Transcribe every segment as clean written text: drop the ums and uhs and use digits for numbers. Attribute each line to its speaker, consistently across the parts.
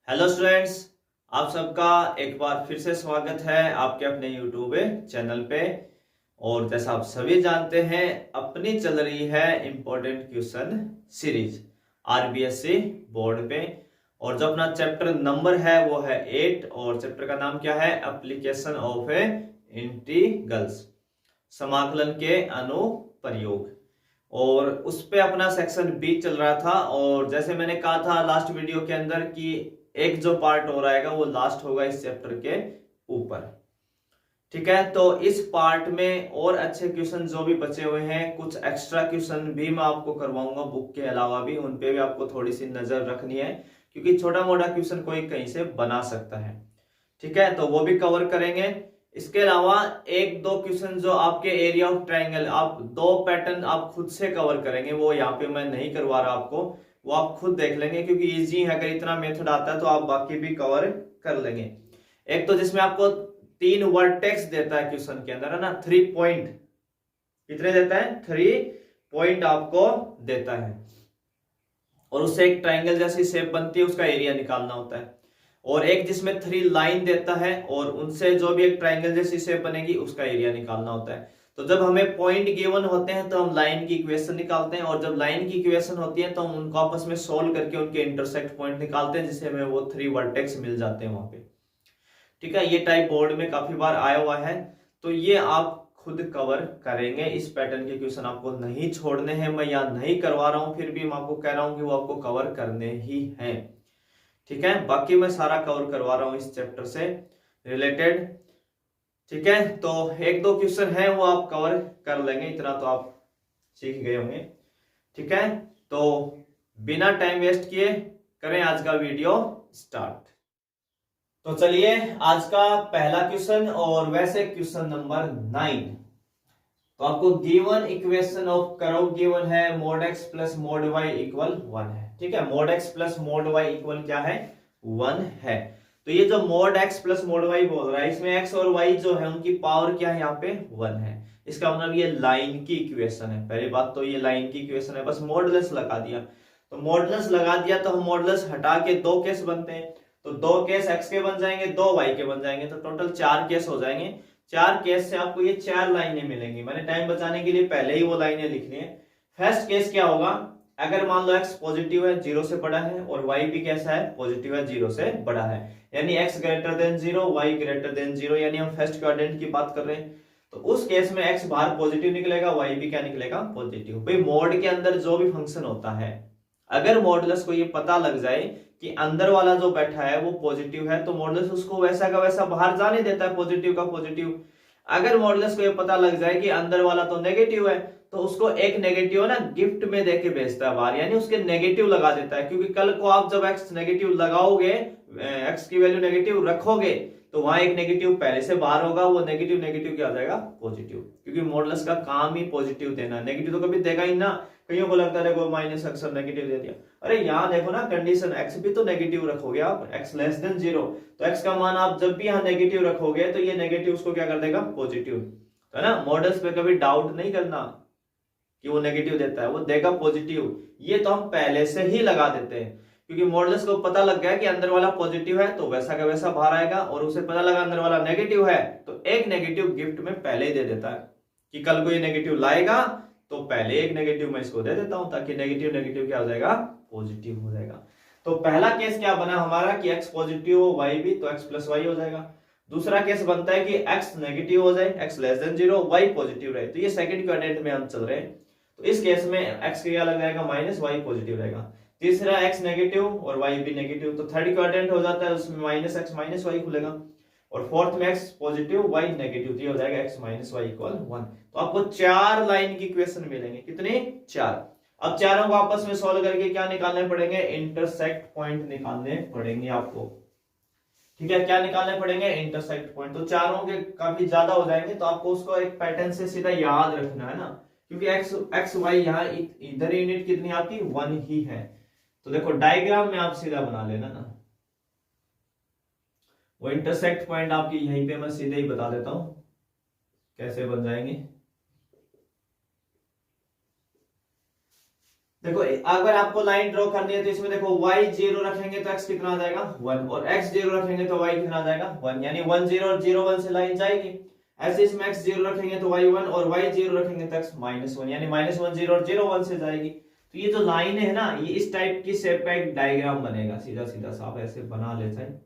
Speaker 1: Hello students, आप सबका एक बार फिर से स्वागत है आपके अपने यूट्यूब चैनल पे। और जैसा आप सभी जानते हैं, अपनी चल रही है important question series RBSC board पे। और जो अपना चैप्टर नंबर है वो है 8 और चैप्टर का नाम क्या है? एप्लीकेशन ऑफ ए इंटीग्रल्स, समाकलन के अनुप्रयोग। और उस पे अपना सेक्शन बी चल रहा था। और जैसे मैंने कहा था लास्ट वीडियो के अंदर कि एक जो पार्ट हो रहेगा वो लास्ट होगा इस चैप्टर के ऊपर। ठीक है, तो इस पार्ट में और अच्छे क्वेश्चन जो भी बचे हुए हैं, कुछ एक्स्ट्रा क्वेश्चन भी मैं आपको करवाऊंगा बुक के अलावा भी, उन पे भी आपको थोड़ी सी नजर रखनी है क्योंकि छोटा मोटा क्वेश्चन कोई कहीं से बना सकता है। ठीक है, तो वो भी कवर करेंगे। इसके अलावा एक दो क्वेश्चन जो आपके एरिया ऑफ ट्रायंगल, आप दो पैटर्न आप खुद से कवर करेंगे, वो यहाँ पे मैं नहीं करवा रहा आपको, वो आप खुद देख लेंगे क्योंकि इजी है। अगर इतना मेथड आता है तो आप बाकी भी कवर कर लेंगे। एक तो जिसमें आपको 3 वर्टेक्स देता है क्वेश्चन के अंदर, है ना, 3 पॉइंट। कितने देता है? 3 पॉइंट आपको देता है और उससे एक ट्रायंगल जैसी शेप बनती है, उसका एरिया निकालना होता है। और एक जिसमें 3 लाइन देता है और उनसे जो भी एक ट्रायंगल जैसी शेप बनेगी उसका एरिया निकालना होता है। तो जब हमें पॉइंट गिवन होते हैं तो हम लाइन की इक्वेशन निकालते हैं, और जब लाइन की इक्वेशन होती है तो हम उनको आपस में सोल्व करके उनके इंटरसेक्ट पॉइंट निकालते हैं, जिससे हमें वो 3 वर्टेक्स मिल जाते हैं वहां पे। ठीक है, ये टाइप बोर्ड में काफी बार आया हुआ है, तो ये आप खुद कवर करेंगे। इस पैटर्न के क्वेश्चन आपको नहीं छोड़ने हैं, मैं यहाँ नहीं करवा रहा हूं, फिर भी मैं आपको कह रहा हूं कि वो आपको कवर करने ही हैं। ठीक है, बाकी मैं सारा कवर करवा रहा हूं इस चैप्टर से रिलेटेड। ठीक है, तो एक दो क्वेश्चन है वो आप कवर कर लेंगे, इतना तो आप सीख गए होंगे। ठीक है, तो बिना टाइम वेस्ट किए करें आज का वीडियो स्टार्ट। तो चलिए, आज का पहला क्वेश्चन, और वैसे क्वेश्चन नंबर 9। तो आपको given equation of curve given है mod x plus mod y equal 1 है। ठीक है, mod x plus mod y equal क्या है? 1 है। तो ये जो mod x plus mod y बोल रहा है, इसमें एक्स और वाई जो है उनकी पावर क्या है? यहाँ पे 1 है। इसका मतलब ये लाइन की इक्वेशन है। पहली बात तो ये लाइन की इक्वेशन है, बस मॉडुलस लगा दिया। तो मॉडुलस लगा दिया तो हम मॉडुलस हटा के दो केस बनते हैं, तो दो केस एक्स के बन जाएंगे, दो वाई के बन जाएंगे, तो टोटल 4 केस हो जाएंगे। 4 केस से आपको ये 4 लाइनें मिलेंगी। मैंने टाइम बचाने के लिए पहले ही वो लाइनें लिखनी है। फर्स्ट केस क्या होगा? अगर मान लो एक्स पॉजिटिव है, 0 से बड़ा है, और वाई भी कैसा है? पॉजिटिव है, 0 से बड़ा है, यानी x greater than 0, y greater than 0, यानी हम फर्स्ट क्वाड्रेंट की बात कर रहे हैं। तो उस केस में एक्स बाहर पॉजिटिव निकलेगा, वाई भी क्या निकलेगा? पॉजिटिव। भाई मोड के अंदर जो भी फंक्शन होता है, अगर मॉडुलस को ये पता लग जाए कि अंदर वाला जो बैठा है वो पॉजिटिव है, तो मॉडुलस उसको वैसा का वैसा बाहर जाने देता है, पॉजिटिव का पॉजिटिव। अगर मॉडुलस को ये पता लग जाए कि अंदर वाला तो नेगेटिव है, तो उसको एक नेगेटिव ना गिफ्ट में देके भेजता है बाहर, यानी उसके नेगेटिव लगा देता है। क्योंकि कल को आप जब एक्स नेगेटिव लगाओगे, एक्स की वैल्यू नेगेटिव रखोगे, तो वहां एक नेगेटिव पहले से बाहर होगा, वो नेगेटिव नेगेटिव क्या हो जाएगा? पॉजिटिव। क्योंकि मॉडुलस का काम ही पॉजिटिव देना, नेगेटिव तो कभी देगा ही ना। कईयों को लगता है देखो माइनस एक्स नेगेटिव दे दिया, अरे यहाँ देखो ना कंडीशन, एक्स भी तो नेगेटिव रखोगे आप, एक्स लेस देन 0, तो एक्स का मान आप जब भी यहाँ नेगेटिव रखोगे तो ये नेगेटिव उसको क्या कर देगा? पॉजिटिव। है ना, मॉडल्स पे कभी डाउट नहीं करना कि वो नेगेटिव देता है, वो देगा पॉजिटिव। ये तो हम पहले से ही लगा देते हैं, क्योंकि मॉडल्स को पता लग गया कि अंदर वाला पॉजिटिव है तो वैसा का वैसा बाहर आएगा, और उसे पता लगा अंदर वाला नेगेटिव है तो एक नेगेटिव गिफ्ट में पहले ही दे देता है कि कल को ये नेगेटिव लाएगा तो पहले एक नेगेटिव मैं इसको दे देता हूं, ताकि नेगेटिव नेगेटिव क्या हो जाएगा? पॉजिटिव हो जाएगा। तो पहला केस क्या बना हमारा कि एक्स पॉजिटिव हो, वाई भी, तो एक्स प्लस वाई हो जाएगा। दूसरा केस बनता है कि एक्स नेगेटिव हो जाए, x less than 0, y positive रहे, तो ये सेकंड क्वाड्रेंट में हम चल रहे हैं। तो इस केस में एक्स क्या लग जाएगा? माइनस, वाई पॉजिटिव रहेगा। तीसरा एक्स नेगेटिव और वाई भी नेगेटिव, तो थर्ड क्वाड्रेंट हो जाता है, उसमें माइनस एक्स माइनस वाई खुलेगा। और फोर्थ में एक्स पॉजिटिव, वाई नेगेटिव, ये हो जाएगा एक्स माइनस वाई इक्वल 1। तो आपको 4 लाइन की इक्वेशन मिलेंगे। कितने? 4। अब चारों को आपस में सॉल्व करके क्या निकालने पड़ेंगे? इंटरसेक्ट पॉइंट निकालने पड़ेंगे आपको। ठीक है, क्या निकालने पड़ेंगे? Intersect point. तो चारों के काफी ज्यादा हो जाएंगे, तो आपको उसको एक पैटर्न से सीधा याद रखना है ना, क्योंकि एक्स एक्स वाई यहाँ इधर यूनिट कितनी आपकी? 1 ही है। तो देखो डायग्राम में आप सीधा बना लेना ना, वो इंटरसेक्ट पॉइंट आपकी यहीं पे मैं सीधे ही बता देता हूं कैसे बन जाएंगे। देखो अगर आपको लाइन ड्रॉ करनी है तो इसमें देखो y 0 रखेंगे तो x कितना आ जाएगा 1, और x 0 रखेंगे तो y कितना आ जाएगा 1, यानी 1 0 और 0 1 से लाइन जाएगी। ऐसे इसमें x 0 रखेंगे तो y 1 और y 0 रखेंगे तो x -1, यानी -1 0 और 0 1 से जाएगी। तो ये जो लाइन है ना, ये इस टाइप की शेप का एक डायग्राम बनेगा, सीधा सीधा सा आप ऐसे बना लेते हैं,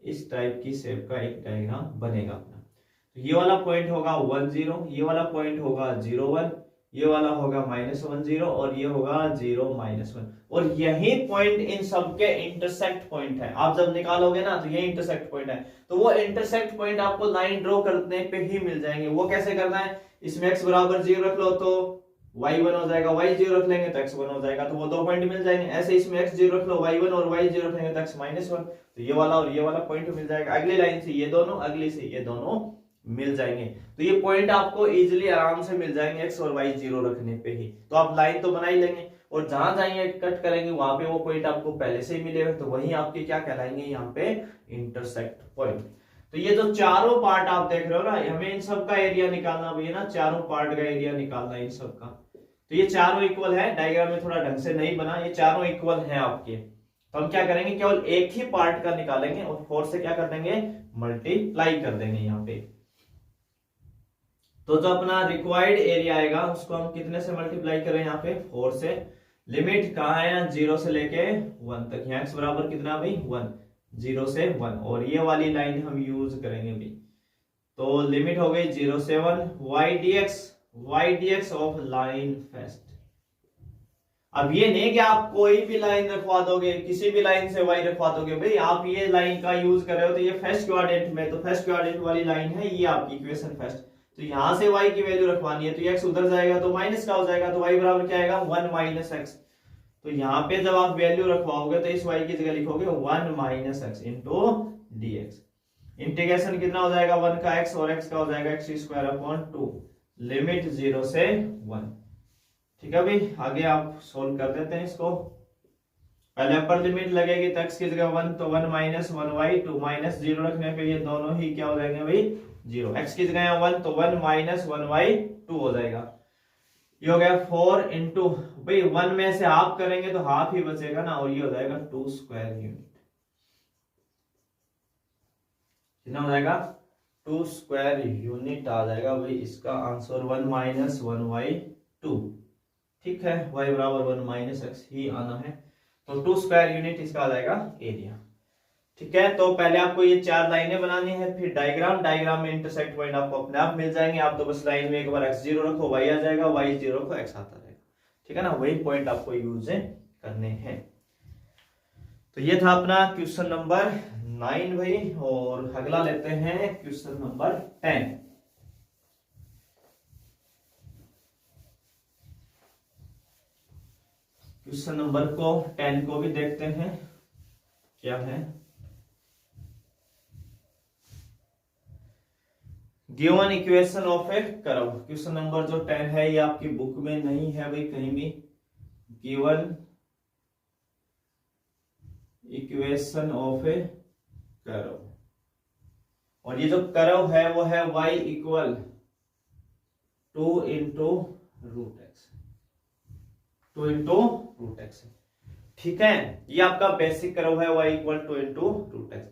Speaker 1: इस टाइप की शेप का एक डायग्राम बनेगा अपना। तो ये वाला पॉइंट होगा 1 0, ये वाला पॉइंट होगा 0 1, ये वाला होगा -1 0 और ये होगा 0 -1, और यही पॉइंट इन सब के इंटरसेक्ट पॉइंट है। आप जब निकालोगे ना तो ये इंटरसेक्ट पॉइंट है, तो वो इंटरसेक्ट पॉइंट आपको लाइन ड्रॉ करने पे ही मिल जाएंगे। वो कैसे करना है, इसमें x बराबर 0 रख लो तो y 1 हो जाएगा, y 0 रख लेंगे तो x 1 हो जाएगा, तो वो दो पॉइंट मिल जाएंगे। ऐसे इसमें x 0 रख लो, y 1 और y 0 रख लेंगे तो x -1, तो ये वाला और ये वाला पॉइंट मिल जाएगा। अगली लाइन से ये दोनों, अगली से ये दोनों मिल जाएंगे, तो ये पॉइंट आपको इजीली आराम से मिल जाएंगे x और y 0 रखने पे ही। तो आप लाइन तो बना ही लेंगे, और जहां जाएंगे कट करेंगे वहां पे वो पॉइंट आपको पहले से ही मिलेगा, तो वही आपके क्या कहलाएंगे यहाँ पे इंटरसेक्ट पॉइंट। तो ये जो चारों पार्ट आप देख रहे हो ना, हमें इन सब का एरिया निकालना भी है ना, चारों पार्ट का एरिया निकालना है इन सब का। तो ये चारों इक्वल है, डायग्राम में थोड़ा ढंग से नहीं बना, ये चारों इक्वल है आपके। तो हम क्या करेंगे, केवल एक ही पार्ट का निकालेंगे और 4 से क्या कर देंगे, मल्टीप्लाई कर देंगे यहाँ पे। तो जो अपना रिक्वायर्ड एरिया आएगा उसको हम कितने से मल्टीप्लाई करें, यहाँ पे 4 से। लिमिट कहाँ है, 0 से लेके 1 तक, यहाँ x बराबर कितना भाई 1, 0 से 1, और ये वाली लाइन हम यूज करेंगे भी। तो लिमिट हो गई 0 से 1, y dx of line first. अब ये नहीं कि आप कोई भी लाइन रखवा दोगे, किसी भी लाइन से y रखवा दोगे, भाई आप ये लाइन का यूज कर रहे हो तो ये फर्स्ट क्वाड्रेंट में, तो फर्स्ट क्वाड्रेंट वाली लाइन है ये आपकी इक्वेशन फर्स्ट। तो यहां से y की वैल्यू रखवानी है, तो x उधर जाएगा तो माइनस का हो जाएगा, तो y बराबर क्या आएगा 1 - x। तो यहाँ पे जब आप वैल्यू रखवाओगे तो इस y की जगह लिखोगे 1 - x इंटू dx। इंटीग्रेशन कितना हो जाएगा, 1 का x और x का हो जाएगा x²/2, लिमिट 0 से 1। ठीक है भाई, आगे आप सोल्व कर देते हैं इसको। पहले अपर लिमिट लगेगी तो x की जगह 1, तो 1 - 1y, 2 -0 रखने पे ये दोनों ही क्या हो जाएंगे भाई 0। x की जगह 1, तो 1 - 1y 2 हो जाएगा। ये हो गया 4 इंटू, भाई 1 में से हाफ करेंगे तो हाफ ही बचेगा ना, और ये हो जाएगा 2 स्क्वायर यूनिट। कितना हो जाएगा 2 स्क्वायर यूनिट आ जाएगा भाई इसका आंसर, 1 - 1y 2। ठीक है, y बराबर 1 - x ही आना है, तो 2 स्क्वायर यूनिट इसका आ जाएगा एरिया। ठीक है, तो पहले आपको ये 4 लाइनें बनानी है, फिर डायग्राम में इंटरसेक्ट पॉइंट आपको अपने आप मिल जाएंगे। आप तो बस लाइन में एक बार x 0 रखो y आ जाएगा, y 0 रखो x आता रहेगा। ठीक है ना, वही पॉइंट आपको यूज करने हैं। तो ये था अपना क्वेश्चन नंबर 9 भाई, और अगला लेते हैं क्वेश्चन नंबर 10। क्वेश्चन नंबर 10 को भी देखते हैं क्या है। Given equation of a curve, question number जो 10 है ये आपकी बुक में नहीं है भाई कहीं भी। Given equation of a curve, और ये जो कर्व है वो है y = 2 × √x, 2 × √x। ठीक है, ये आपका बेसिक कर्व है y = 2 × √x।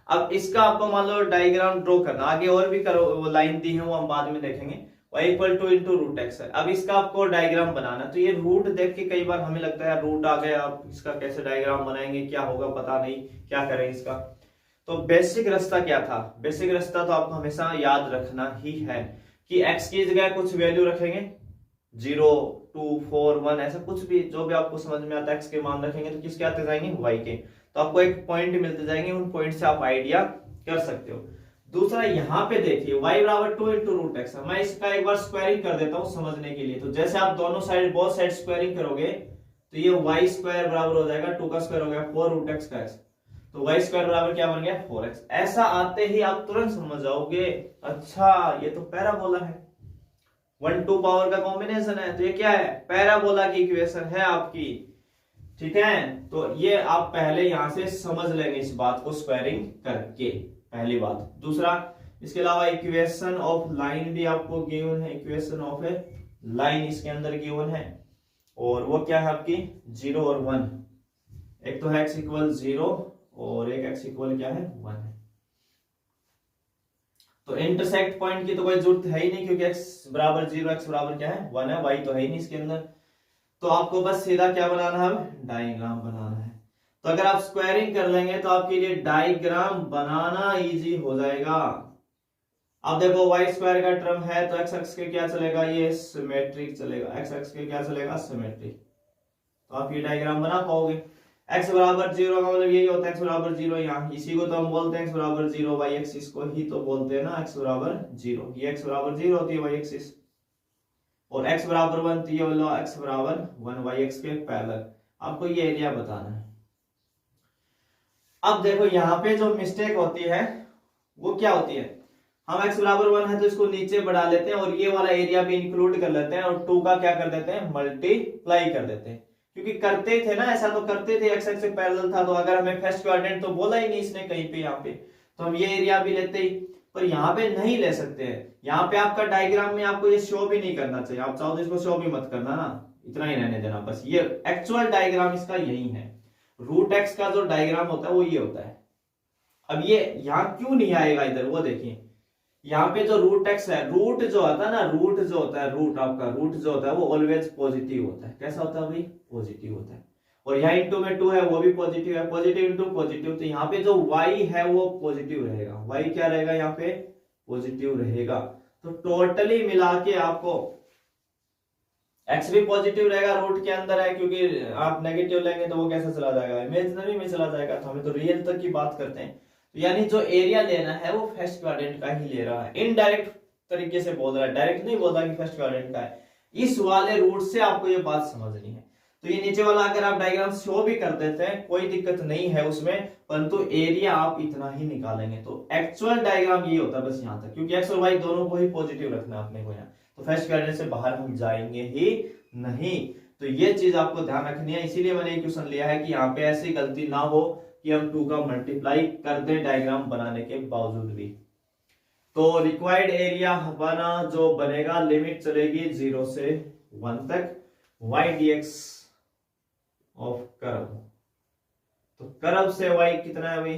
Speaker 1: अब इसका आपको मान लो डायग्राम ड्रॉ करना, आगे और भी करो लाइन दी है वो हम बाद में देखेंगे। y = 2 × √x है। अब इसका आपको डायग्राम बनाना, तो ये रूट देख के कई बार हमें लगता है रूट आ गया, आप इसका कैसे डायग्राम बनाएंगे, क्या होगा पता नहीं, क्या करें इसका। तो बेसिक रास्ता क्या था, बेसिक रास्ता तो आपको हमेशा याद रखना ही है कि x की जगह कुछ वैल्यू रखेंगे, 0 2 4 1 ऐसा कुछ भी जो भी आपको समझ में आता है, x के मान रखेंगे तो किसके आते जाएंगे y के, तो आपको एक पॉइंट मिलते जाएंगे, उन पॉइंट से आप आइडिया कर सकते हो। दूसरा यहाँ पे देखिए y = 2 × √x है, मैं इसका एक बार स्क्वायरिंग कर देता हूँ समझने के लिए। तो जैसे आप दोनों साइड बोथ साइड स्क्वायरिंग करोगे तो ये y² बराबर हो जाएगा 2 का स्क्वायर हो गया 4 √x का x, तो y² बराबर क्या बन गया 4x। ऐसा आते ही आप तुरंत समझ जाओगे अच्छा ये तो पैराबोला है, 1 2 पावर का कॉम्बिनेशन है, तो ये क्या है पैराबोला की इक्वेशन है आपकी। ठीक है, तो ये आप पहले यहां से समझ लेंगे इस बात को स्क्वायरिंग करके, पहली बात। दूसरा, इसके अलावा इक्वेशन ऑफ लाइन भी आपको गिवन है, इक्वेशन ऑफ ए लाइन इसके अंदर गिवन है। और वो क्या है आपकी 0 और 1। एक तो है x इक्वल 0 और एक x इक्वल क्या है 1 है। तो इंटरसेक्ट पॉइंट की तो कोई जरूरत है ही नहीं, क्योंकि x बराबर 0, x बराबर क्या है 1 है, y तो है ही नहीं इसके अंदर। तो आपको बस सीधा क्या बनाना है, डायग्राम बनाना है। तो अगर आप स्क्वायरिंग कर लेंगे तो आपके लिए डायग्राम बनाना इजी हो जाएगा। अब देखो वाई स्क्वायर का टर्म है तो एक्स एक्स के क्या चलेगा, ये सिमेट्रिक चलेगा, एक्स एक्स के क्या चलेगा, सिमेट्रिक। तो आप ये डायग्राम बना पाओगे। x बराबर 0 का मतलब यही होता है x बराबर 0, यहाँ इसी को तो हम बोलते हैं x बराबर 0, वाई एक्सिस को ही तो बोलते हैं ना x बराबर 0। ये x बराबर 0 होती है वाई एक्सिस, और x बराबर 1 तो ये वाला x बराबर 1 वाई एक्स के पैरेलल। आपको ये एरिया बताना है। अब देखो यहाँ पे जो मिस्टेक होती है वो क्या होती है, हम x बराबर 1 है तो इसको नीचे बढ़ा लेते हैं और ये वाला एरिया भी इंक्लूड कर लेते हैं और 2 का क्या कर देते हैं, मल्टीप्लाई कर देते हैं। क्योंकि करते ही थे ना ऐसा, तो करते थे, एक्स एक्स से पैरेलल था, तो अगर हमें फर्स्ट क्वाड्रेंट तो बोला ही नहीं इसने कहीं पे यहाँ पे, तो हम ये एरिया भी लेते ही। पर यहाँ पे नहीं ले सकते हैं, यहाँ पे आपका डायग्राम में आपको ये शो भी नहीं करना चाहिए, आप चाहो तो इसको शो भी मत करना ना, इतना ही रहने देना बस। ये एक्चुअल डायग्राम इसका यही है, रूट एक्स का जो डायग्राम होता है वो ये होता है। अब ये यहाँ क्यों नहीं आएगा इधर, वो देखिए यहाँ पे जो रूट एक्स है, रूट जो होता है ना, रूट जो होता है, रूट आपका रूट जो होता है वो ऑलवेज पॉजिटिव होता है। कैसा होता है भाई, पॉजिटिव होता है। और यहाँ इंटू में 2 है वो भी पॉजिटिव है, पॉजिटिव इंटू पॉजिटिव, तो यहाँ पे जो y है वो पॉजिटिव रहेगा, y क्या रहेगा यहाँ पे, पॉजिटिव रहेगा। तो टोटली मिला के आपको x भी पॉजिटिव रहेगा, रूट के अंदर है, क्योंकि आप नेगेटिव लेंगे तो वो कैसे चला जाएगा, इमेजिनरी में चला जाएगा। तो हमें तो रियल तक की बात करते हैं। तो यानी जो एरिया लेना है वो फर्स्ट क्वाड्रेंट का ही ले रहा है, इनडायरेक्ट तरीके से बोल रहा है, डायरेक्ट नहीं बोल रहा कि फर्स्ट क्वाड्रेंट का है। इस वाले रूट से आपको ये बात समझनी है। तो ये नीचे वाला अगर आप डायग्राम शो भी कर देते हैं कोई दिक्कत नहीं है उसमें, परंतु एरिया आप इतना ही निकालेंगे। तो एक्चुअल डायग्राम ये होता है बस यहाँ तक, क्योंकि एक्स और वाई दोनों को ही पॉजिटिव रखना है अपने को यहाँ, तो फर्स्ट क्वाड्रेंट से बाहर हम जाएंगे ही नहीं। तो ये चीज आपको ध्यान रखनी है, इसीलिए मैंने एक क्वेश्चन लिया है कि यहाँ पे ऐसी गलती ना हो कि हम 2 का मल्टीप्लाई कर दें डायग्राम बनाने के बावजूद भी। तो रिक्वायर्ड एरिया बना जो बनेगा, लिमिट चलेगी 0 से 1 तक, y dx ऑफ कर्व। तो कर्व से y कितना है भाई,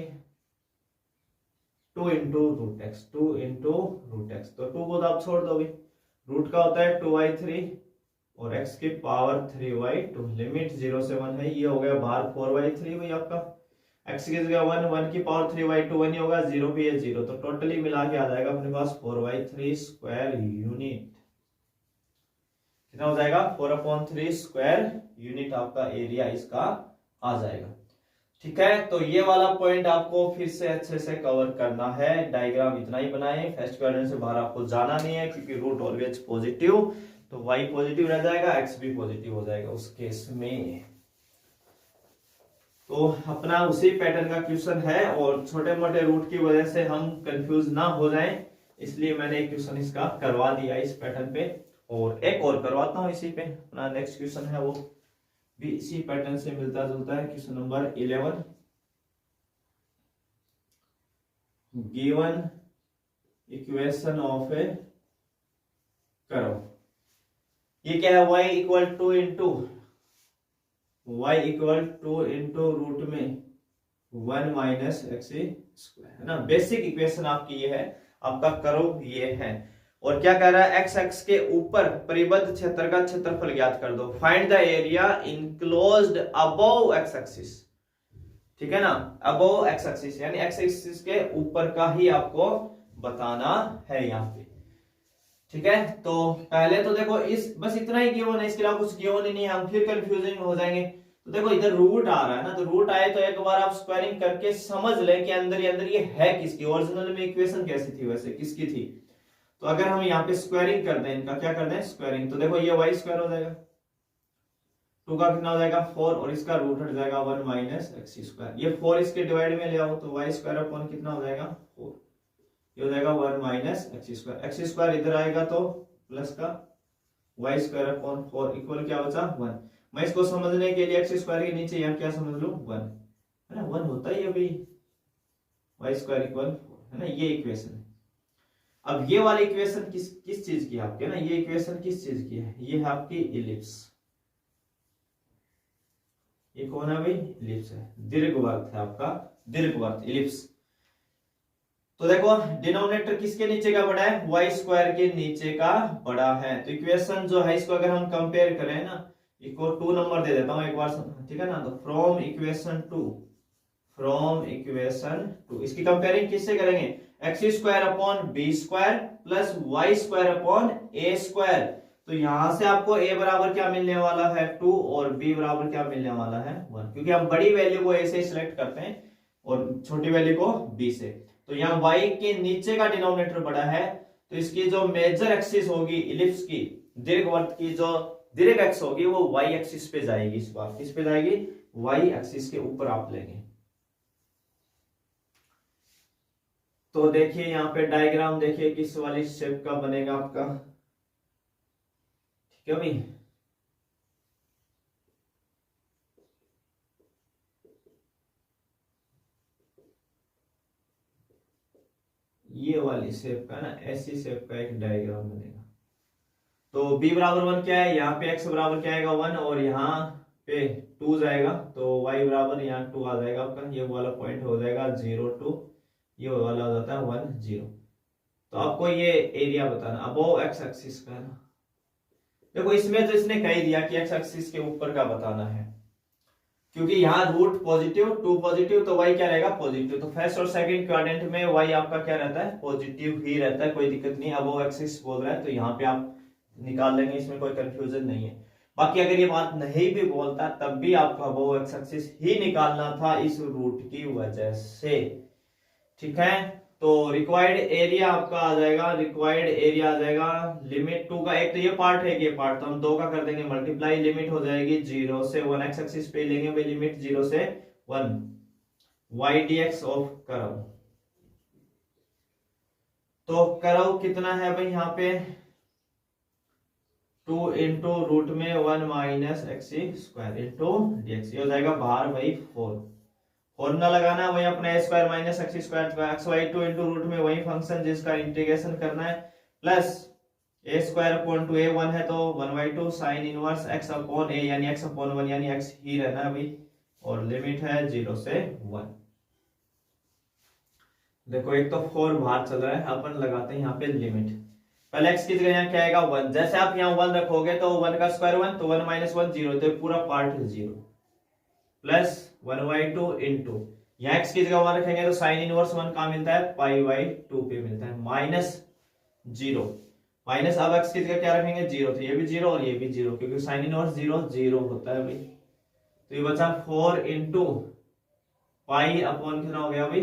Speaker 1: 2 into root x, 2 into root x. तो 2 को तो आप छोड़ दो भाई, रूट का होता है 2y3 और x की पावर 3y2, लिमिट 0 से 1 है, ये हो गया बाहर 4y3 भाई आपका, x की जगह 1, 1 की पावर 3y2, 1 ही होगा, 0 पे ये 0, तो टोटली मिला के आ जाएगा अपने पास 4y3 स्क्वायर यूनिट। कितना हो जाएगा, 4/3 स्क्वायर यूनिट आपका एरिया इसका आ जाएगा। ठीक है, तो ये वाला पॉइंट आपको फिर से अच्छे से कवर करना है। डायग्राम इतना ही बनाए, फर्स्ट क्वाड्रेंट से बाहर आपको जाना नहीं है, क्योंकि रूट ऑलवेज पॉजिटिव, तो y पॉजिटिव रह जाएगा, x भी पॉजिटिव हो जाएगा उस केस में। तो अपना उसी पैटर्न का क्वेश्चन है, और छोटे मोटे रूट की वजह से हम कंफ्यूज ना हो जाएं, इसलिए मैंने एक क्वेश्चन इसका करवा दिया इस पैटर्न पे, और एक और करवाता हूं इसी पे। अपना नेक्स्ट क्वेश्चन है वो भी इसी पैटर्न से मिलता जुलता है, question number 11। Given equation of a curve, ये क्या है, y equal to into root में 1 माइनस एक्स स्क्वायर, है ना। बेसिक इक्वेशन आपकी ये है, आपका कर्व ये है। और क्या कह रहा है, एक्स एक्स के ऊपर परिबद्ध क्षेत्र का क्षेत्रफल ज्ञात कर दो, find the area enclosed above x axis. ठीक है ना, अबव एक्स एक्सिस यानी एक्स एक्सिस के ऊपर का ही आपको बताना है यहाँ पे। ठीक है, तो पहले तो देखो इस बस इतना ही गिवन है, इसके अलावा कुछ गिवन ही नहीं है, हम फिर कंफ्यूजिंग हो जाएंगे। तो देखो इधर रूट आ रहा है ना, तो रूट आए तो एक बार आप स्क्वायरिंग करके समझ लें कि अंदर ये है किसकी, ओरिजिनल में इक्वेशन कैसी थी, वैसे किसकी थी। तो अगर हम यहाँ पे स्क्वायरिंग कर दें, इनका क्या कर दें स्क्वायरिंग, तो देखो ये y स्क्वायर हो जाएगा, 2 का कितना हो जाएगा 4, और इसका रूट हट जाएगा 1 माइनस एक्स स्क्वायर, ये 4 इसके डिवाइड में ले आओ तो y स्क्वायर अपॉन कितना हो जाएगा 4, ये हो जाएगा 1 minus x square, x square इधर आएगा तो प्लस का y स्क्वायर अपॉन 4 इक्वल क्या बचा 1। मैं इसको समझने के लिए एक्स स्क्वायर के नीचे यहाँ क्या समझ लूं 1, है ना, 1 होता ही अभी, y स्क्वायर इक्वल 4, है ना, ये इक्वेशन है। अब ये वाली इक्वेशन किस चीज की है आपके ना, ये इक्वेशन किस चीज की है, ये है आपकी इलिप्स। ये कौन है भाई, इलिप्स है, दीर्घवृत्त है आपका, दीर्घवृत्त इलिप्स। तो देखो डिनोमिनेटर किसके नीचे का बड़ा है, वाई स्क्वायर के नीचे का बड़ा है। तो इक्वेशन जो है इसको अगर हम कंपेयर करें ना, इसको 2 नंबर दे देता हूं एक बार, ठीक है ना। तो फ्रॉम इक्वेशन टू इसकी कंपेयरिंग किससे करेंगे, x square upon b square plus y square upon a square. तो यहां से आपको a बराबर क्या मिलने वाला है 2 और b बराबर क्या मिलने वाला है 1, क्योंकि हम बड़ी वैल्यू को a से सिलेक्ट करते हैं और छोटी वैल्यू को b से। तो यहाँ y के नीचे का डिनोमिनेटर बड़ा है, तो इसकी जो मेजर एक्सिस होगी इलिप्स की, दीर्घवृत्त की जो दीर्घ एक्स होगी वो y एक्सिस पे जाएगी। इस बार किस पे जाएगी, y एक्सिस के ऊपर आप लेंगे। तो देखिए यहाँ पे डायग्राम देखिए किस वाली शेप का बनेगा आपका, ठीक है भाई। ये वाली शेप का ना, ऐसी शेप का एक डायग्राम बनेगा। तो b बराबर 1 क्या है, यहाँ पे x बराबर क्या आएगा 1 और यहाँ पे 2 जाएगा, तो y बराबर यहाँ 2 आ जाएगा आपका। ये वाला पॉइंट हो जाएगा 0 2, ये वाला हो जाता है 1 0। तो आपको ये एरिया बताना अबोव x एक्सिस का है ना। देखो इसमें तो इसने कह दिया कि x एक्सिस के ऊपर का बताना है, क्योंकि यहाँ रूट पॉजिटिव 2 पॉजिटिव, तो y क्या रहेगा पॉजिटिव। तो फर्स्ट और सेकंड क्वाड्रेंट में y आपका क्या रहता है, पॉजिटिव ही रहता है, कोई दिक्कत नहीं। अबोव एक्सिस बोल रहा है तो यहाँ पे आप निकाल लेंगे, इसमें कोई कंफ्यूजन नहीं है। बाकी अगर ये बात नहीं भी बोलता तब भी आपको अबोव एक्स एक्सिस ही निकालना था इस रूट की वजह से, ठीक है। तो रिक्वायर्ड एरिया आपका आ जाएगा, रिक्वायर्ड एरिया आ जाएगा लिमिट 2 का, एक तो ये पार्ट है, ये पार्ट तो हम 2 का कर देंगे मल्टीप्लाई, लिमिट हो जाएगी 0 से 1 एक्स एक्सिस पे लेंगे भाई, लिमिट 0 से 1 y dx ऑफ कर्व। तो कर्व कितना है भाई यहाँ पे 2 इंटू रूट में 1 minus x square into dx, ये हो जाएगा बाहर भाई 4। फॉर्मूला लगाना वही अपना ए स्क्वायर माइनस एक्स स्क्वायर का एक्स वाई 2 इंटू रूट में वही फंक्शन जिसका इंटीग्रेशन करना है, प्लस ए स्क्वायर अपॉन 2 ए 1 है तो 1/2 साइन इनवर्स एक्स अपॉन ए यानी एक्स अपॉन 1 यानी एक्स ही रहना है भाई, और लिमिट है 0 से 1। देखो एक तो 4 बाहर चल रहा है, अपन लगाते हैं यहाँ पे लिमिट। पहले x की जगह यहाँ क्या आएगा 1, जैसे आप यहाँ 1 रखोगे तो 1 का स्क्वायर 1, तो 1 माइनस 1 0, तो पूरा पार्ट 0 प्लस 1/2 इंटू यहाँ x की जगह 1 रखेंगे तो साइन इनवर्स 1 का मिलता है पाई/2 पे मिलता है माइनस 0, माइनस अब x की जगह क्या रखेंगे 0, तो ये भी 0 और ये भी 0, क्योंकि साइन इनवर्स 0 0 होता है भाई। तो ये बचा 4 इंटू पाई अपॉन कितना हो गया भाई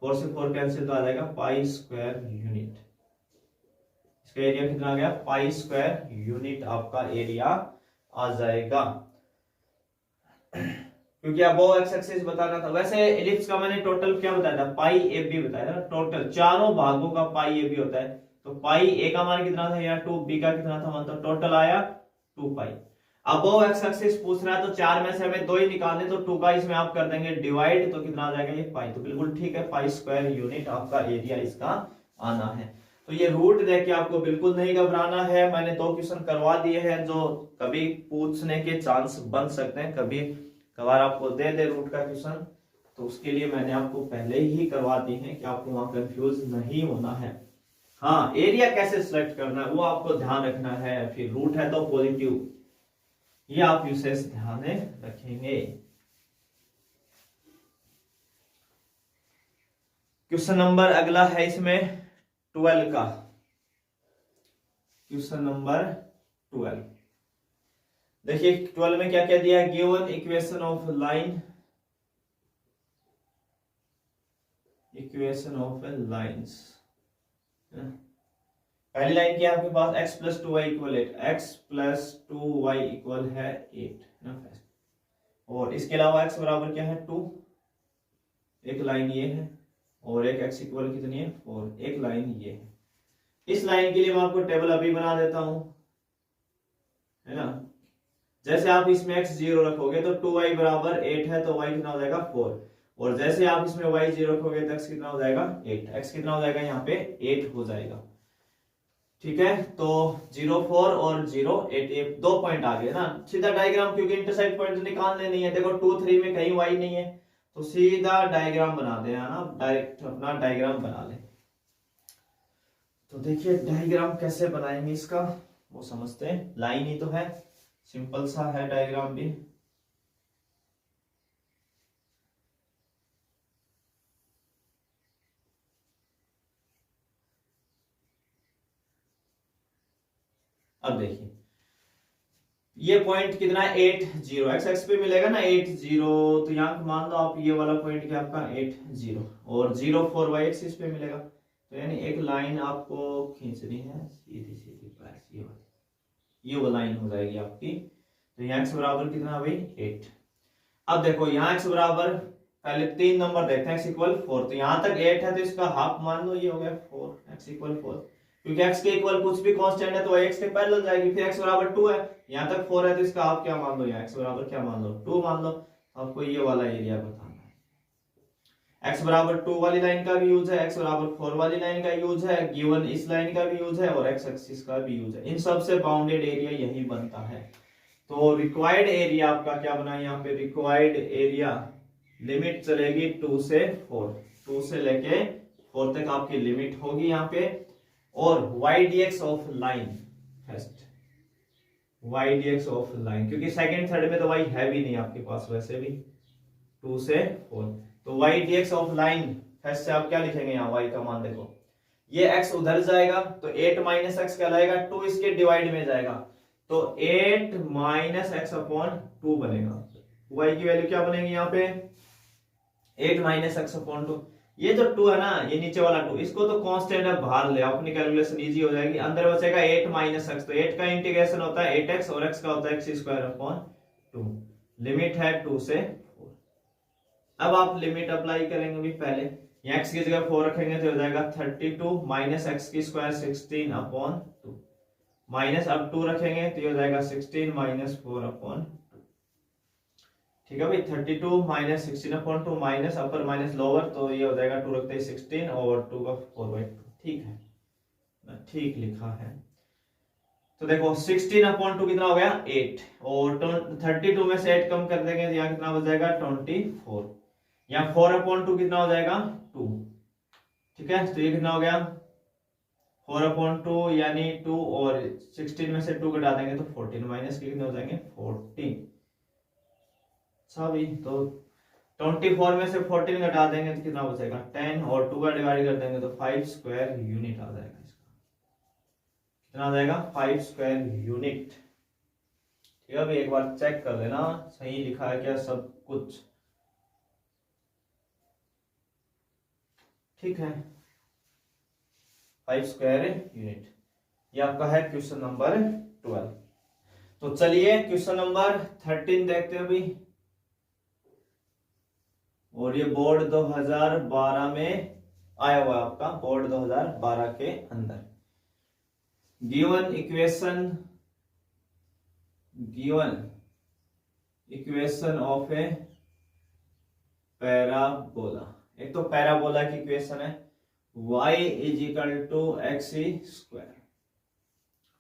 Speaker 1: 4 से 4 कैंसिल तो आ जाएगा पाई स्क्वायर यूनिट। इसका एरिया कितना आ गया पाई स्क्वायर यूनिट आपका एरिया आ जाएगा, क्योंकि अबोव एक्स एक्सिस बताना था। वैसे एलिप्स का मैंने टोटल क्या बताया था, पाई ए बी बताया था ना, टोटल चारों भागों का पाई ए बी होता है। तो पाई ए का मान कितना था यार 2, बी का कितना था 1, तो टोटल आया 2 पाई। अबोव एक्स एक्सिस पूछ रहा है तो 4 में से हमें 2 ही निकालने, तो 2 का इसमें आप कर देंगे डिवाइड, तो कितना आ जाएगा ये पाई। तो बिल्कुल ठीक है, पाई स्क्वायर यूनिट आपका एरिया इसका आना है। तो ये रूट देख के आपको बिल्कुल नहीं घबराना है, मैंने 2 क्वेश्चन करवा दिए हैं जो कभी पूछने के चांस बन सकते हैं, कभी कभार आपको दे दे रूट का क्वेश्चन, तो उसके लिए मैंने आपको पहले ही करवा दी है कि आपको वहां कंफ्यूज नहीं होना है। हाँ, एरिया कैसे सिलेक्ट करना है वो आपको ध्यान रखना है, फिर रूट है तो पॉजिटिव, ये आप विशेष ध्यान रखेंगे। क्वेश्चन नंबर अगला है इसमें 12 का, क्वेश्चन नंबर 12 देखिए 12 में क्या क्या दिया है, given equation of line, equation of lines. पहली लाइन क्या है आपके पास x plus 2y equal 8, x plus 2y equal है 8 ना, और इसके अलावा x बराबर क्या है 2, एक लाइन ये है, और एक x इक्वल कितनी है 4, एक लाइन ये है। इस लाइन के लिए मैं आपको टेबल अभी बना देता हूं, है ना। जैसे आप इसमें x 0 रखोगे तो 2y बराबर 8 है, तो y कितना हो जाएगा 4, और जैसे आप इसमें y 0 रखोगे तो x कितना हो जाएगा 8, x कितना हो जाएगा यहाँ पे 8 हो जाएगा। ठीक है, तो 0,4 और 0,8 ये 2 पॉइंट आ गए ना। सीधा डायग्राम, क्योंकि इंटरसेक्ट पॉइंट निकालने नहीं है, देखो 2, 3 में कहीं y नहीं है, तो सीधा डायग्राम बना दे है ना, डायरेक्ट अपना डायग्राम बना ले। तो देखिए डायग्राम कैसे बनाएंगे इसका वो समझते हैं। लाइन ही तो है, सिंपल सा है डायग्राम भी। अब देखिए ये पॉइंट कितना है 8, 0, एक्स एक्स पे मिलेगा ना 8, 0, तो यहाँ मान लो आप ये वाला पॉइंट क्या आपका 8, 0 और 0, 4 वाई एक्सिस पे मिलेगा। तो यानी एक लाइन आपको खींचनी है सीधी सीधी बस ये वो लाइन हो जाएगी आपकी। तो यहाँ एक्स बराबर कितना भाई 8। अब देखो यहाँ एक्स बराबर पहले 3 नंबर देखते हैं, एक्स इक्वल 4, तो यहाँ तक 8 है तो इसका हाफ मान लो, ये हो गया 4, एक्स इक्वल 4, क्योंकि x के इक्वल कुछ भी कांस्टेंट है तो x के पैरेलल जाएगी। फिर x बराबर 2 है, यहाँ तक 4 है तो इसका आप क्या मान लो, यहाँ x बराबर क्या मान लो 2 मान लो। आपको ये वाला एरिया बताना है। x बराबर 2 वाली लाइन का भी यूज है, x बराबर 4 वाली लाइन का यूज है, गिवन इस लाइन का भी यूज है और x एक्सिस का भी यूज है। इन सब से बाउंडेड एरिया यही बनता है। तो रिक्वायर्ड एरिया आपका क्या बना है यहाँ पे, रिक्वायर्ड एरिया लिमिट चलेगी 2 से 4, 2 से लेके 4 तक आपकी लिमिट होगी यहाँ पे। और ydx of line first, ydx of line, क्योंकि सेकंड थर्ड में तो y है भी नहीं आपके पास वैसे भी, 2 से 4, तो ydx ऑफ लाइन फर्स्ट से आप क्या लिखेंगे यहाँ y का मान देखो, ये x उधर जाएगा तो 8 माइनस एक्स कहलाएगा, 2 इसके डिवाइड में जाएगा तो 8 माइनस एक्स अपॉन 2 बनेगा। y की वैल्यू क्या बनेगी यहाँ पे 8 माइनस एक्स अपॉन 2। ये जो 2 है ना, ये नीचे वाला 2, इसको तो कांस्टेंट है बाहर ले, अपनी कैलकुलेशन इजी हो जाएगी। अंदर बचेगा 8 माइनस एक्स, तो 8 का इंटीग्रेशन होता है 8x और x का होता है x स्क्वायर अपॉन 2, लिमिट है 2 से 4। अब आप लिमिट अप्लाई करेंगे भी, पहले यहाँ x की जगह 4 रखेंगे तो हो जाएगा 32 माइनस एक्स की स्क्वायर 16 अपॉन 2, माइनस अब 2 रखेंगे तो ये हो जाएगा 16 माइनस 4 अपॉन, ठीक है भाई। 32 माइनस 16 अपॉन 2, माइनस अपर माइनस लोअर, तो ये हो जाएगा 2 रखते हैं 16 और 2 का 4/2, ठीक है, ठीक लिखा है। तो देखो 16 अपॉन 2 कितना हो गया 8, और 32 में से 8 कम कर देंगे तो यहाँ कितना हो जाएगा 24, यहाँ 4 अपॉन 2 कितना हो जाएगा 2, ठीक है। तो ये कितना हो गया 4 अपॉन 2 यानी 2, और 16 में से 2 घटा देंगे तो 14, माइनस के कितने हो जाएंगे 14, सभी। तो 24 में से 14 घटा देंगे तो कितना बचेगा 10, और 2 का डिवाइड कर देंगे तो 5 स्क्वायर यूनिट आ जाएगा। इसका कितना आ जाएगा 5 स्क्वायर यूनिट, ठीक है भाई। एक बार चेक कर लेना सही लिखा है क्या सब कुछ, ठीक है 5 स्क्वायर यूनिट। ये आपका है क्वेश्चन नंबर 12। तो चलिए क्वेश्चन नंबर 13 देखते हैं भाई, और ये बोर्ड 2012 में आया हुआ है आपका, बोर्ड 2012 के अंदर। Given equation of a parabola. एक तो पैराबोला की इक्वेशन है y is equal to x square,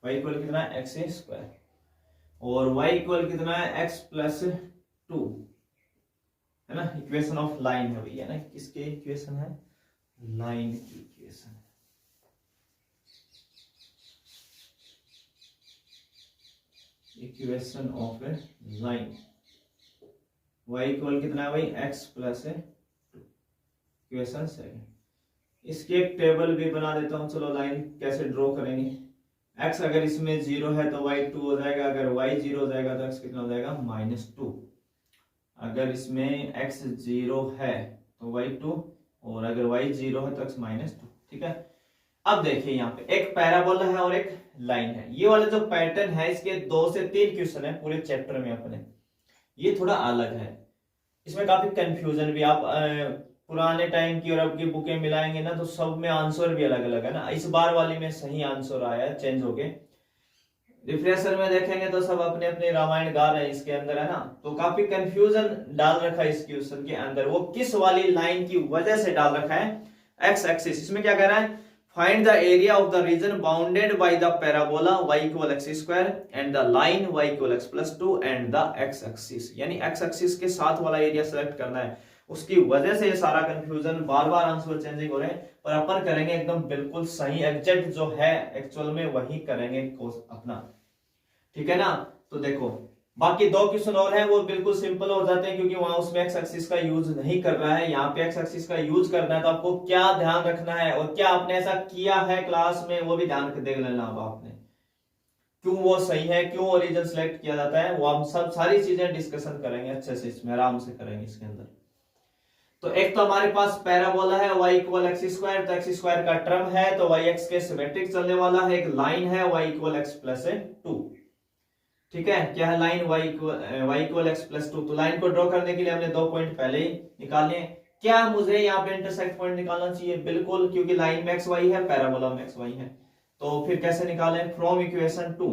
Speaker 1: y equal कितना है एक्स स्क्वायर, और y इक्वल कितना है x प्लस 2, है ना। इक्वेशन ऑफ लाइन है भैया ना, किसके इक्वेशन है लाइन की equation, equation of A line, y equal कितना है भाई x प्लस 2, इक्वेशन सेकंड। इसकी एक टेबल भी बना देता हूं, चलो लाइन कैसे ड्रॉ करेंगे। x अगर इसमें 0 है तो y 2 हो जाएगा, अगर y 0 हो जाएगा तो x कितना हो जाएगा -2, अगर इसमें x 0 है तो y 2, और अगर y 0 है तो x -2, ठीक है। अब देखिए यहाँ पे एक पैराबोला है और एक लाइन है। ये वाला जो पैटर्न है इसके 2 से 3 क्वेश्चन है पूरे चैप्टर में अपने, ये थोड़ा अलग है, इसमें काफी कंफ्यूजन भी। आप पुराने टाइम की और अब की बुकें मिलाएंगे ना तो सब में आंसर भी अलग अलग है ना। इस बार वाली में सही आंसर आया है चेंज होके, रिफ्रेशर में देखेंगे तो सब अपने अपने रामायण गा रहे हैं इसके अंदर, है ना। तो काफी कंफ्यूजन डाल रखा है इस क्वेश्चन के अंदर, वो किस वाली लाइन की वजह से डाल रखा है एक्स एक्सिस। इसमें क्या कह रहा है find the area of the reason bounded by the parabola y equal x square and the line y equal x plus two and the x axis, यानी एक्स एक्सिस के साथ वाला एरिया सेलेक्ट करना है। उसकी वजह से ये सारा कंफ्यूजन, बार बार आंसर चेंजिंग हो रहे हैं, पर अपन करेंगे एकदम बिल्कुल सही एग्जैक्ट जो है एक्चुअल में वही करेंगे कोर्स अपना, ठीक है ना। तो देखो बाकी दो क्वेश्चन और हैं, वो बिल्कुल सिंपल हो जाते हैं क्योंकि वहां उसमें एक्स एक्सिस का यूज नहीं कर रहा है, यहाँ पे एक्स एक्सिस का यूज करना है। तो आपको क्या ध्यान रखना है और क्या आपने ऐसा किया है क्लास में वो भी ध्यान देख लेना। अब आपने क्यों वो सही है, क्यों ओरिजिन सिलेक्ट किया जाता है, वो हम सब सारी चीजें डिस्कशन करेंगे अच्छे से, इसमें आराम से करेंगे इसके अंदर। तो एक तो हमारे पास पैराबोला है y इक्वल एक्स स्क्वायर, तो एक्स स्क्वायर का टर्म है तो y एक्स के सिमेट्रिक चलने वाला है। एक लाइन है y इक्वल एक्स प्लस 2, ठीक है। क्या है line y equal x plus 2। तो लाइन को ड्रॉ करने के लिए हमने 2 पॉइंट पहले ही निकाले। क्या मुझे यहाँ पे इंटरसेक्ट पॉइंट निकालना चाहिए? बिल्कुल, क्योंकि लाइन में xy है, पैराबोला में xy है। तो फिर कैसे निकालें? From equation 2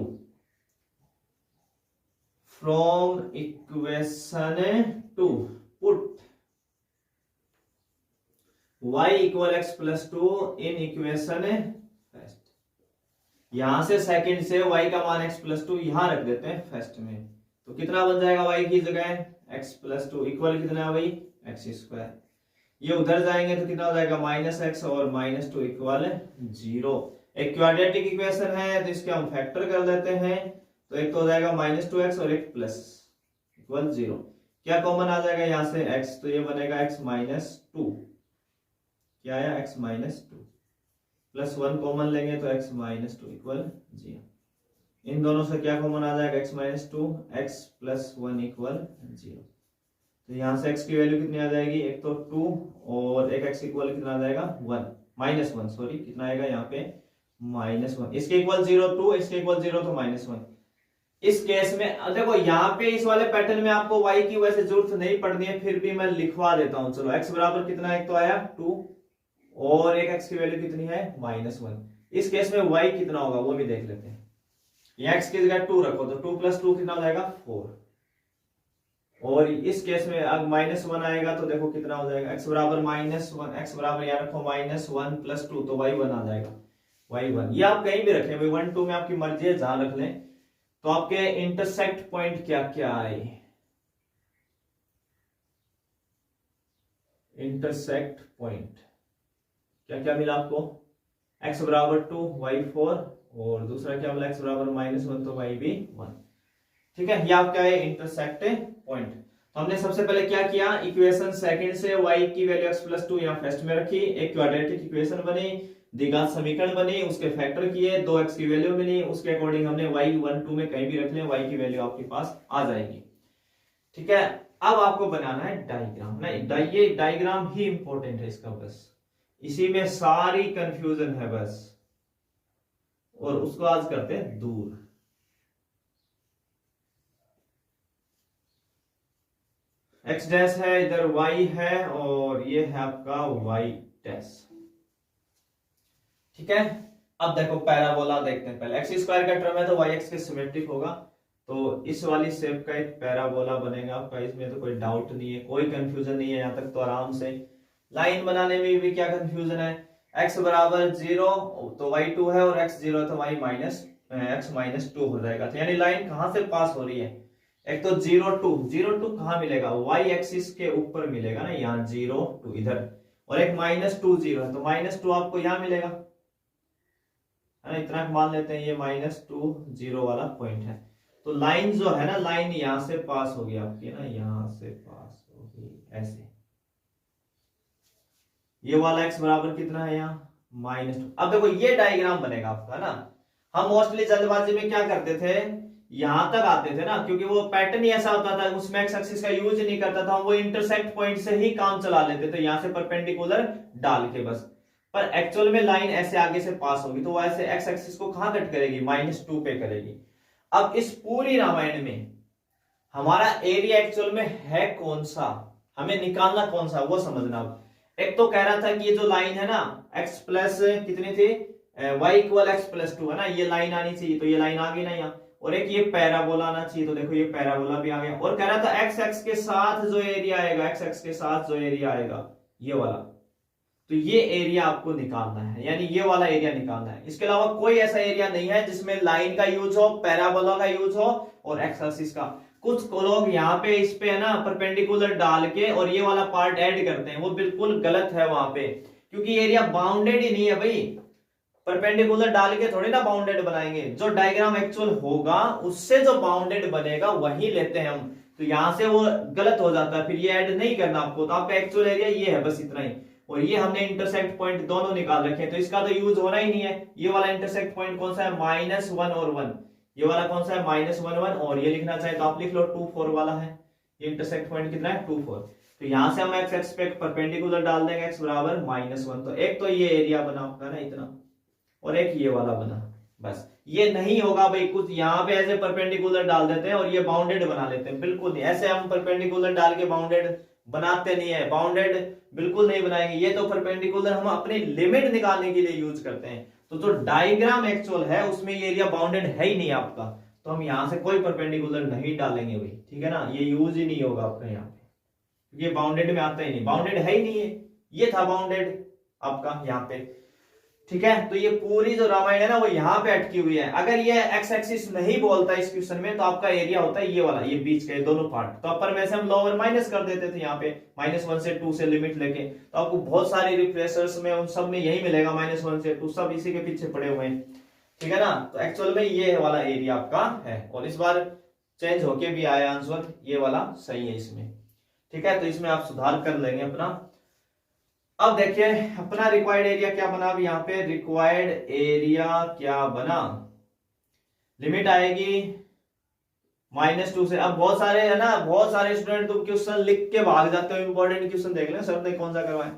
Speaker 1: put y equal x plus 2 in equation first. यहां से सेकंड से y का मान x प्लस 2 यहां रख देते हैं फर्स्ट में। तो कितना बन जाएगा y की जगह x प्लस 2 इक्वल कितना है भाई एक्स स्क्वायर। ये उधर जाएंगे तो कितना हो जाएगा माइनस एक्स और माइनस 2 इक्वल 0। एक क्वाड्रेटिक इक्वेशन है तो इसके हम फैक्टर कर लेते हैं। तो एक तो हो जाएगा माइनस 2x और एक प्लस इक्वल 0। क्या कॉमन आ जाएगा यहाँ से x, तो ये बनेगा x माइनस 2, क्या आया x माइनस 2, प्लस 1 कॉमन लेंगे तो x माइनस 2 इक्वल 0। इन दोनों से क्या कॉमन आ जाएगा x minus 2, x plus 1 equal 0। तो यहाँ से x की वैल्यू कितनी आ जाएगी? एक तो 2 और एक x इक्वल कितना आ जाएगा 1 माइनस 1, सॉरी कितना आएगा यहाँ पे माइनस 1। इसके इक्वल 0 2, इसके इक्वल 0 तो माइनस 1। इस केस में देखो यहाँ पे इस वाले पैटर्न में आपको y की वजह से जरूरत नहीं पड़नी है, फिर भी मैं लिखवा देता हूँ। चलो x बराबर कितना, एक तो आया 2 और एक x की वैल्यू कितनी है माइनस 1। इस केस में y कितना होगा वो भी देख लेते हैं। यहाँ x की जगह 2 रखो तो 2 प्लस 2 कितना हो जाएगा 4। और इस केस में अब माइनस 1 आएगा तो देखो कितना हो जाएगा x बराबर माइनस 1, x बराबर यहाँ रखो माइनस 1 प्लस 2 तो y1 आ जाएगा y1। ये आप कहीं भी रखें भाई, 1 2 में आपकी मर्जी है जहां रख लें। तो आपके इंटरसेक्ट पॉइंट क्या क्या आए? इंटरसेक्ट पॉइंट क्या क्या मिला आपको? x बराबर 2 y4 और दूसरा क्या मिला x बराबर माइनस 1 तो y भी 1, ठीक है। ये आपका है इंटरसेक्ट पॉइंट। तो हमने सबसे पहले क्या किया, इक्वेशन सेकंड से y की वैल्यू x प्लस 2 यहाँ फर्स्ट में रखी, एक क्वाड्रेटिक इक्वेशन बनी, द्विघात समीकरण बनी, उसके फैक्टर किए, 2x की वैल्यू मिली, उसके अकॉर्डिंग हमने y 1 2 में कहीं भी रख ले, y की वैल्यू आपके पास आ जाएगी, ठीक है। अब आपको बनाना है डायग्राम। नहीं, ये डायग्राम ही इंपॉर्टेंट है इसका, बस इसी में सारी कंफ्यूजन है बस, और उसको आज करते हैं दूर। x डैश है, इधर y है और ये है आपका y डैश, ठीक है। अब देखो पैराबोला देखते हैं पहले। एक्स स्क्वायर का टर्म है तो y एक्स के सिमेट्रिक होगा, तो इस वाली शेप का एक पैराबोला बनेगा आपका। इसमें तो कोई डाउट नहीं है, कोई कंफ्यूजन नहीं है यहाँ तक, तो आराम से लाइन बनाने में भी क्या कंफ्यूजन है। x बराबर 0 तो y 2 है और x 0 तो y माइनस x माइनस 2 हो जाएगा। तो यानी लाइन कहां से पास हो रही है? एक तो 0 2 कहां मिलेगा? y एक्सिस के ऊपर मिलेगा ना, यहाँ 0 2 इधर, और एक माइनस 2 0 है तो माइनस 2 आपको यहाँ मिलेगा, है ना। इतना मान लेते हैं ये माइनस 2 0 वाला पॉइंट है। तो लाइन जो है ना, लाइन यहां से पास होगी आपकी ना, यहां से पास होगी ऐसे। ये वाला x बराबर कितना है यहाँ माइनस 2। अब देखो ये डायग्राम बनेगा आपका ना। हम मोस्टली जल्दबाजी में क्या करते थे, यहां तक आते थे ना, क्योंकि वो पैटर्न ही ऐसा होता था, उसमें एक्स एक्सिस का यूज नहीं करता था, वो इंटरसेक्ट पॉइंट से ही काम चला लेते थे, यहां से परपेंडिकुलर डाल के बस। पर एक्चुअल में लाइन ऐसे आगे से पास होगी तो वो ऐसे एक्स एक्सिस को कहां कट करेगी? माइनस 2 पे करेगी। अब इस पूरी रामायण में हमारा एरिया एक्चुअल में है कौन सा, हमें निकालना कौन सा, वो समझना। एक तो कह रहा था कि ये जो लाइन है ना x प्लस कितनी थी y इक्वल एक्स प्लस 2 है ना, ये लाइन आनी चाहिए, तो ये लाइन आ गई ना यहाँ। और एक ये पैराबोला आना चाहिए, तो देखो ये पैराबोला भी आ गया। और कह रहा था x एक्स के साथ जो एरिया आएगा, x एक्स के साथ जो एरिया आएगा ये वाला, तो ये एरिया आपको निकालना है, यानी ये वाला एरिया निकालना है। इसके अलावा कोई ऐसा एरिया नहीं है जिसमें लाइन का यूज हो, पैराबोला का यूज हो और एक्स एक्सिस का। कुछ लोग यहाँ पे इस पे है ना परपेंडिकुलर डाल के और ये वाला पार्ट ऐड करते हैं, वो बिल्कुल गलत है वहां पे, क्योंकि एरिया बाउंडेड ही नहीं है भाई। परपेंडिकुलर डाल के थोड़ी ना बाउंडेड बनाएंगे, जो डायग्राम एक्चुअल होगा उससे जो बाउंडेड बनेगा वही लेते हैं हम। तो यहां से वो गलत हो जाता है, फिर ये ऐड नहीं करना आपको। तो आपका एक्चुअल एरिया ये है, बस इतना ही। और ये हमने इंटरसेक्ट पॉइंट दोनों निकाल रखे हैं, तो इसका तो यूज होना ही नहीं है। ये वाला इंटरसेक्ट पॉइंट कौन सा है, -1 और 1। ये वाला कौन सा है, -1 1। और ये लिखना चाहे तो आप लिख लो 2 4 वाला है। ये इंटरसेक्ट पॉइंट कितना है, 2 4। तो यहां से हम एक्स एक्स पे परपेंडिकुलर डाल देंगे, एक्स बराबर -1। तो एक तो ये एरिया बना आपका ना इतना, और एक ये वाला बना। बस ये नहीं होगा भाई, कुछ यहाँ पे ऐसे परपेंडिकुलर डाल देते हैं और ये बाउंडेड बना लेते हैं, बिल्कुल नहीं। ऐसे हम परपेंडिकुलर डाल के बाउंडेड बनाते नहीं है, बाउंडेड बिल्कुल नहीं बनाएंगे। ये तो परपेंडिकुलर हम अपनी लिमिट निकालने के लिए यूज करते हैं। तो जो डायग्राम एक्चुअल है उसमें ये एरिया बाउंडेड है ही नहीं आपका, तो हम यहां से कोई परपेंडिकुलर नहीं डालेंगे भाई, ठीक है ना। ये यूज ही नहीं होगा आपका यहाँ पे, ये बाउंडेड में आता ही नहीं, बाउंडेड है ही नहीं है। ये था बाउंडेड आपका यहाँ पे, ठीक है। तो ये पूरी जो रामायण है ना वो यहाँ पे अटकी हुई है। अगर ये एक्स एक्सिस नहीं बोलता इस क्वेश्चन में, तो आपका एरिया होता है ये वाला, ये बीच के दोनों पार्ट। तो अपर में से हम लोअर माइनस कर देते थे यहाँ पे, -1 से 2 से लिमिट लेके। तो आपको बहुत सारे रिफ्रेशर्स में उन सब में यही मिलेगा, -1 से 2 सब इसी के पीछे पड़े हुए हैं, ठीक है ना। तो एक्चुअल में ये वाला एरिया आपका है, और इस बार चेंज होके भी आया आंसर, ये वाला सही है इसमें, ठीक है। तो इसमें आप सुधार कर लेंगे अपना। अब देखिए अपना रिक्वायर्ड एरिया क्या बना। अब यहाँ पे रिक्वायर्ड एरिया क्या बना, लिमिट आएगी -2 से। अब बहुत सारे है ना, बहुत सारे स्टूडेंट तो क्वेश्चन लिख के भाग जाते हो। इंपॉर्टेंट क्वेश्चन देख लेना सर ने कौन सा करवाया,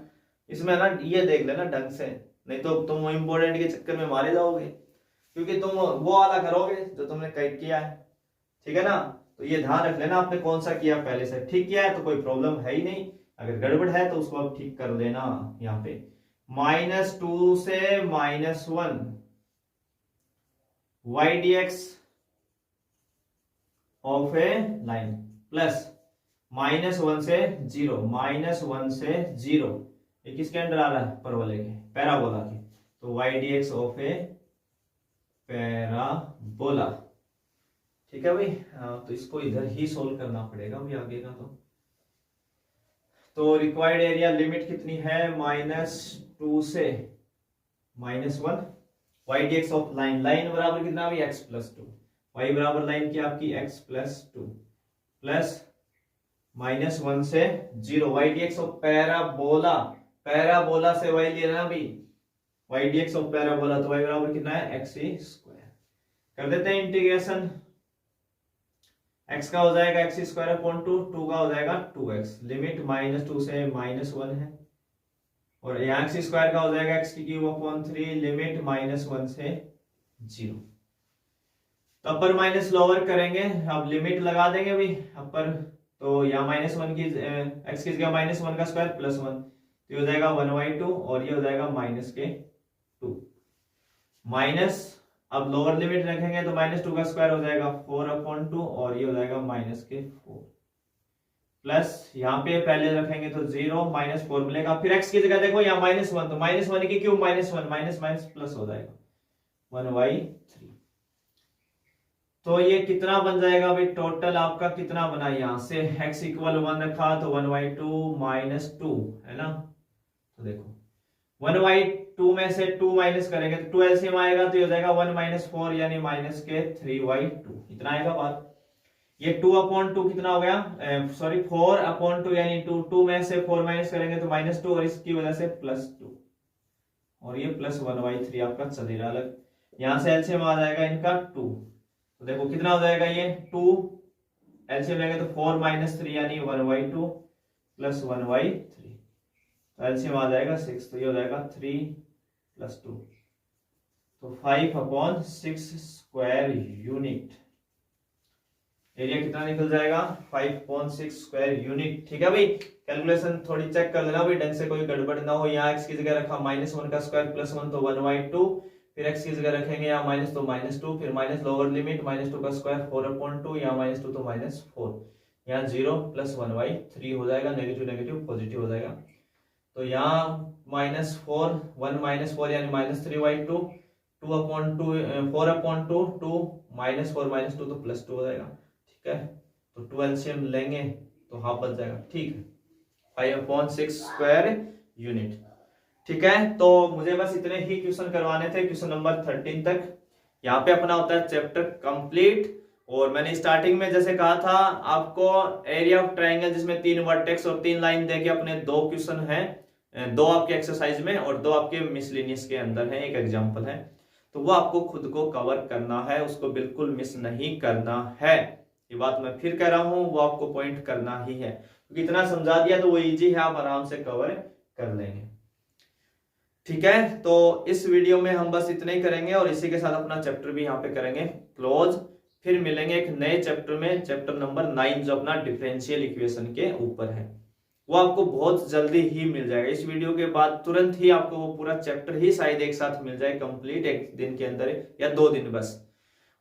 Speaker 1: इसमें ना ये देख लेना ढंग से, नहीं तो तुम इंपॉर्टेंट के चक्कर में मारे जाओगे, क्योंकि तुम वो वाला करोगे जो तुमने किया है, ठीक है ना। तो ये ध्यान रख लेना आपने कौन सा किया पहले से। ठीक किया है तो कोई प्रॉब्लम है ही नहीं, अगर गड़बड़ है तो उसको आप ठीक कर लेना। यहाँ पे -2 से -1 y dx of A line, plus -1 से 0, -1 से 0, ये किसके अंडर आ रहा है, परवलय के, पैराबोला के। तो y dx of a parabola, ठीक है भाई। तो इसको इधर ही सोल्व करना पड़ेगा भाई आगे का। तो रिक्वायर्ड एरिया लिमिट कितनी है, -2 से -1 y dx of line, line बराबर कितना भी x + 2, y बराबर लाइन की आपकी x + 2, प्लस -1 से 0 y dx of parabola, parabola से y लेना भी, y dx ऑफ पैराबोला, तो y बराबर कितना है x² कर देते हैं इंटीग्रेशन। x का हो जाएगा x²/2, 2 का हो जाएगा 2x, लिमिट -2 से -1 है, और यहाँ x² का हो जाएगा x³/3, लिमिट -1 से 0। तो अपर माइनस लोअर करेंगे, अब लिमिट लगा देंगे भाई अपर। तो यहाँ -1 की x की जगह -1 का स्क्वायर +1, तो ये हो जाएगा 1/2, और ये हो जाएगा -2 माइनस। अब लोअर लिमिट रखेंगे तो -2 का स्क्वायर हो जाएगा 4/2, और ये हो जाएगा -4, प्लस यहाँ पे पहले रखेंगे तो 0 -4 मिलेगा। फिर x की जगह देखो यहाँ -1, तो -1 की क्यूब -1, माइनस प्लस हो जाएगा 1/3। तो ये कितना बन जाएगा भाई, टोटल आपका कितना बना, यहाँ से x = 1 रखा तो 1/2 -2 है ना। तो देखो 1/2 में से 2 माइनस करेंगे तो 2 एलसीएम आएगा, तो ये हो जाएगा 1 - 4 यानी -3/2, इतना आएगा बात। ये 2/2 कितना हो गया, सॉरी 4/2 यानी 2 में से 4 माइनस करेंगे तो -2, और इसकी वजह से +2, और ये +1/3 आपका चलेगा अलग। यहां से एलसीएम आ जाएगा इनका 2, तो देखो कितना हो जाएगा, ये 2 एलसीएम लेंगे तो 4 - 3 यानी 1/2 + 1/3, तो एलसीएम आ जाएगा 6, तो ये हो जाएगा 3 + 2, तो 5/6 स्क्वायर यूनिट। एरिया कितना निकल जाएगा, 5/6 स्क्वायर यूनिट। ठीक है भाई, कैलकुलेशन थोड़ी चेक कर लेना भाई ढंग से, कोई गड़बड़ ना हो। यहाँ x की जगह रखा -1 का स्क्वायर +1 तो 1/2, फिर x की जगह रखेंगे यहाँ माइनस तो -2, फिर माइनस लोअर लिमिट -2 का स्क्वायर 4/2, यहाँ -2 तो -4, यहाँ 0 + 1/3 हो जाएगा, नेगेटिव नेगेटिव पॉजिटिव हो जाएगा। तो यहाँ -4 1 -4 यानी -3/2 2/2 4/2 2 -4 -2 तो +2 हो जाएगा। ठीक है, तो 2 एलसीएम लेंगे तो हाफ बच जाएगा। ठीक है, 5/6 स्क्वायर यूनिट। ठीक है, तो मुझे बस इतने ही क्वेश्चन करवाने थे, क्वेश्चन नंबर 13 तक। यहाँ पे अपना होता है चैप्टर कंप्लीट। और मैंने स्टार्टिंग में जैसे कहा था आपको एरिया ऑफ ट्रायंगल जिसमें 3 वर्टेक्स और 3 लाइन देके अपने 2 क्वेश्चन हैं, 2 आपके एक्सरसाइज में और 2 आपके मिसलिनियस के अंदर है, एक एग्जाम्पल है। तो वो आपको खुद को कवर करना है, उसको बिल्कुल मिस नहीं करना है। ये बात मैं फिर कह रहा हूं, वो आपको पॉइंट करना ही है, क्योंकि इतना समझा दिया तो वो इजी है, आप आराम से कवर कर लेंगे। ठीक है, तो इस वीडियो में हम बस इतना ही करेंगे और इसी के साथ अपना चैप्टर भी यहाँ पे करेंगे क्लोज। फिर मिलेंगे एक नए चैप्टर में, चैप्टर नंबर 9 जो अपना डिफरेंशियल इक्वेशन के ऊपर है। वो आपको बहुत जल्दी ही मिल जाएगा। इस वीडियो के बाद तुरंत ही आपको वो पूरा चैप्टर ही शायद एक साथ मिल जाए कंप्लीट, एक दिन के अंदर या 2 दिन बस।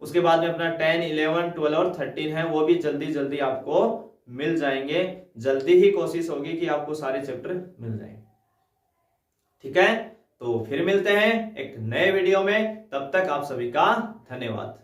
Speaker 1: उसके बाद में अपना 10 11 12 और 13 है, वो भी जल्दी जल्दी आपको मिल जाएंगे। जल्दी ही कोशिश होगी कि आपको सारे चैप्टर मिल जाएंगे। ठीक है, तो फिर मिलते हैं एक नए वीडियो में, तब तक आप सभी का धन्यवाद।